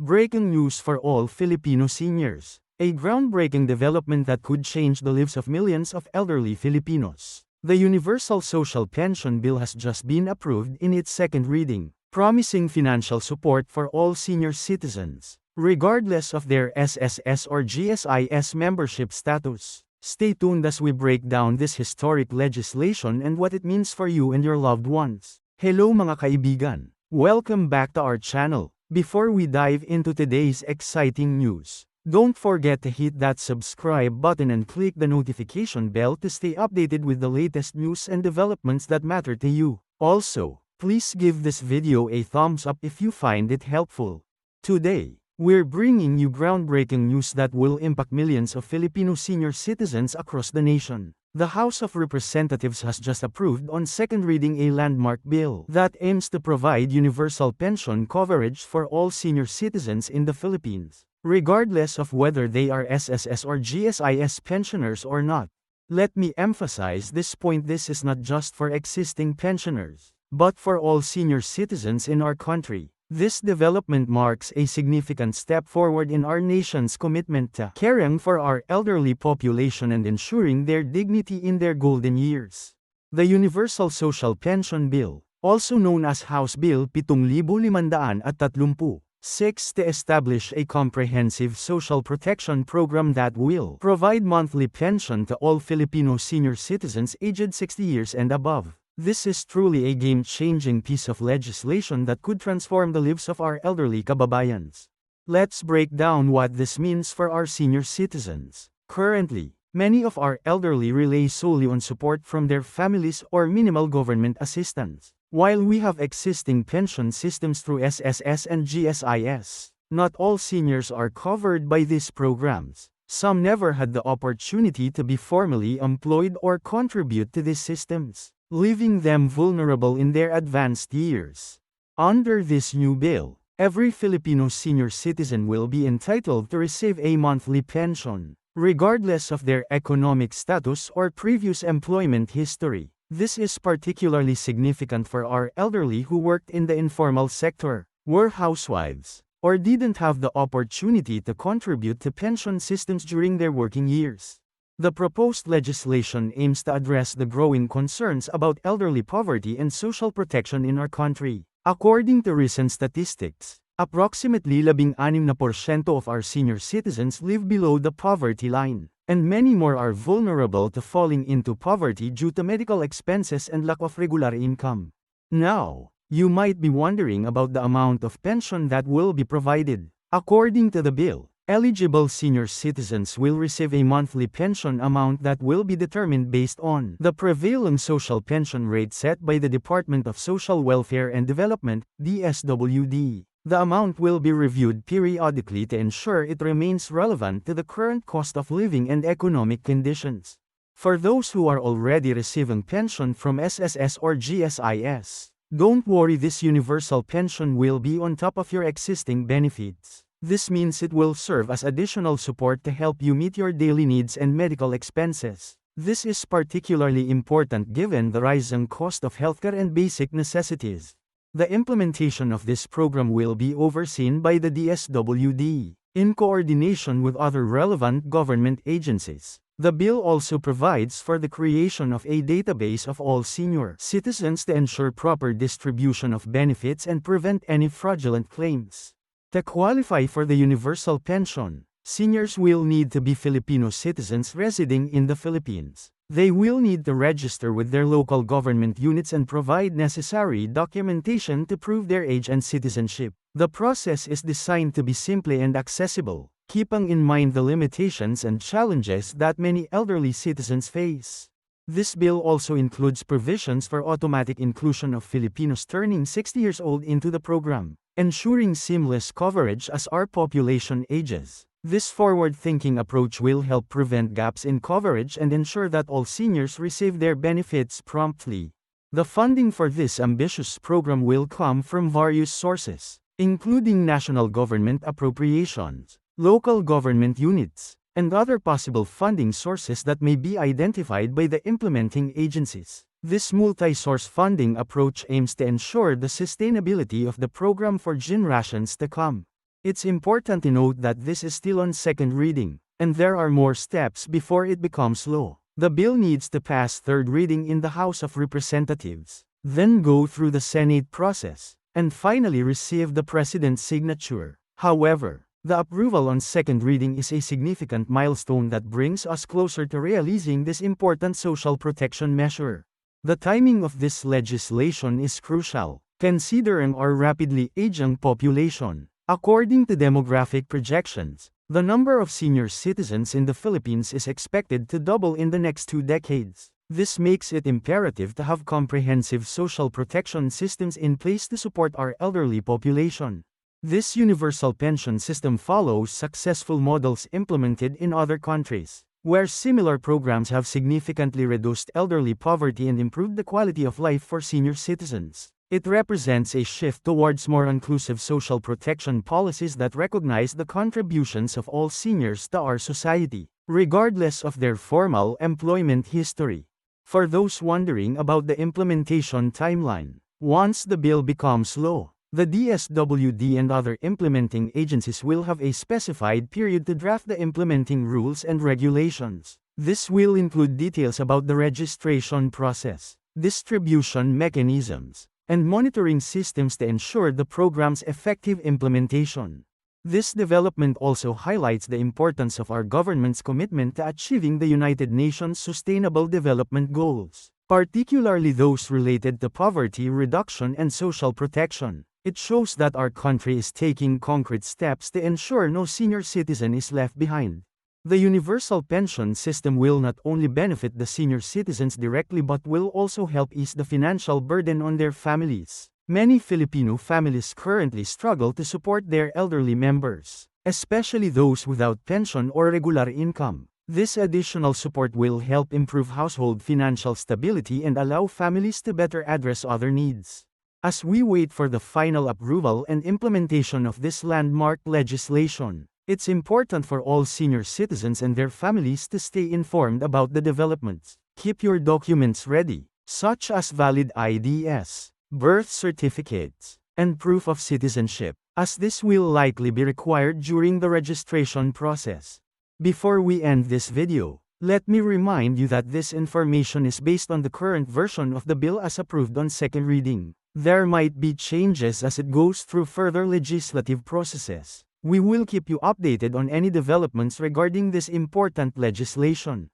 Breaking news for all Filipino seniors. A groundbreaking development that could change the lives of millions of elderly Filipinos. The Universal Social Pension Bill has just been approved in its second reading, promising financial support for all senior citizens, regardless of their SSS or GSIS membership status. Stay tuned as we break down this historic legislation and what it means for you and your loved ones. Hello mga kaibigan! Welcome back to our channel. Before we dive into today's exciting news, don't forget to hit that subscribe button and click the notification bell to stay updated with the latest news and developments that matter to you. Also, please give this video a thumbs up if you find it helpful. Today, we're bringing you groundbreaking news that will impact millions of Filipino senior citizens across the nation. The House of Representatives has just approved on second reading a landmark bill that aims to provide universal pension coverage for all senior citizens in the Philippines, regardless of whether they are SSS or GSIS pensioners or not. Let me emphasize this point: this is not just for existing pensioners, but for all senior citizens in our country. This development marks a significant step forward in our nation's commitment to caring for our elderly population and ensuring their dignity in their golden years. The Universal Social Pension Bill, also known as House Bill 7530, seeks to establish a comprehensive social protection program that will provide monthly pension to all Filipino senior citizens aged 60 years and above. This is truly a game-changing piece of legislation that could transform the lives of our elderly kababayans. Let's break down what this means for our senior citizens. Currently, many of our elderly rely solely on support from their families or minimal government assistance. While we have existing pension systems through SSS and GSIS, not all seniors are covered by these programs. Some never had the opportunity to be formally employed or contribute to these systems, leaving them vulnerable in their advanced years. Under this new bill, every Filipino senior citizen will be entitled to receive a monthly pension, regardless of their economic status or previous employment history. This is particularly significant for our elderly who worked in the informal sector, were housewives, or didn't have the opportunity to contribute to pension systems during their working years. The proposed legislation aims to address the growing concerns about elderly poverty and social protection in our country. According to recent statistics, approximately 16% of our senior citizens live below the poverty line, and many more are vulnerable to falling into poverty due to medical expenses and lack of regular income. Now, you might be wondering about the amount of pension that will be provided. According to the bill, eligible senior citizens will receive a monthly pension amount that will be determined based on the prevailing social pension rate set by the Department of Social Welfare and Development, DSWD. The amount will be reviewed periodically to ensure it remains relevant to the current cost of living and economic conditions. For those who are already receiving pension from SSS or GSIS, don't worry, this universal pension will be on top of your existing benefits. This means it will serve as additional support to help you meet your daily needs and medical expenses. This is particularly important given the rising cost of healthcare and basic necessities. The implementation of this program will be overseen by the DSWD, in coordination with other relevant government agencies. The bill also provides for the creation of a database of all senior citizens to ensure proper distribution of benefits and prevent any fraudulent claims. To qualify for the universal pension, seniors will need to be Filipino citizens residing in the Philippines. They will need to register with their local government units and provide necessary documentation to prove their age and citizenship. The process is designed to be simple and accessible, keeping in mind the limitations and challenges that many elderly citizens face. This bill also includes provisions for automatic inclusion of Filipinos turning 60 years old into the program, ensuring seamless coverage as our population ages. This forward-thinking approach will help prevent gaps in coverage and ensure that all seniors receive their benefits promptly. The funding for this ambitious program will come from various sources, including national government appropriations, local government units, and other possible funding sources that may be identified by the implementing agencies. This multi-source funding approach aims to ensure the sustainability of the program for generations to come. It's important to note that this is still on second reading, and there are more steps before it becomes law. The bill needs to pass third reading in the House of Representatives, then go through the Senate process, and finally receive the President's signature. However, the approval on second reading is a significant milestone that brings us closer to realizing this important social protection measure. The timing of this legislation is crucial, considering our rapidly aging population. According to demographic projections, the number of senior citizens in the Philippines is expected to double in the next 2 decades. This makes it imperative to have comprehensive social protection systems in place to support our elderly population. This universal pension system follows successful models implemented in other countries, where similar programs have significantly reduced elderly poverty and improved the quality of life for senior citizens. It represents a shift towards more inclusive social protection policies that recognize the contributions of all seniors to our society, regardless of their formal employment history. For those wondering about the implementation timeline, once the bill becomes law, the DSWD and other implementing agencies will have a specified period to draft the implementing rules and regulations. This will include details about the registration process, distribution mechanisms, and monitoring systems to ensure the program's effective implementation. This development also highlights the importance of our government's commitment to achieving the United Nations Sustainable Development Goals, particularly those related to poverty reduction and social protection. It shows that our country is taking concrete steps to ensure no senior citizen is left behind. The universal pension system will not only benefit the senior citizens directly but will also help ease the financial burden on their families. Many Filipino families currently struggle to support their elderly members, especially those without pension or regular income. This additional support will help improve household financial stability and allow families to better address other needs. As we wait for the final approval and implementation of this landmark legislation, it's important for all senior citizens and their families to stay informed about the developments. Keep your documents ready, such as valid IDs, birth certificates, and proof of citizenship, as this will likely be required during the registration process. Before we end this video, let me remind you that this information is based on the current version of the bill as approved on second reading. There might be changes as it goes through further legislative processes. We will keep you updated on any developments regarding this important legislation.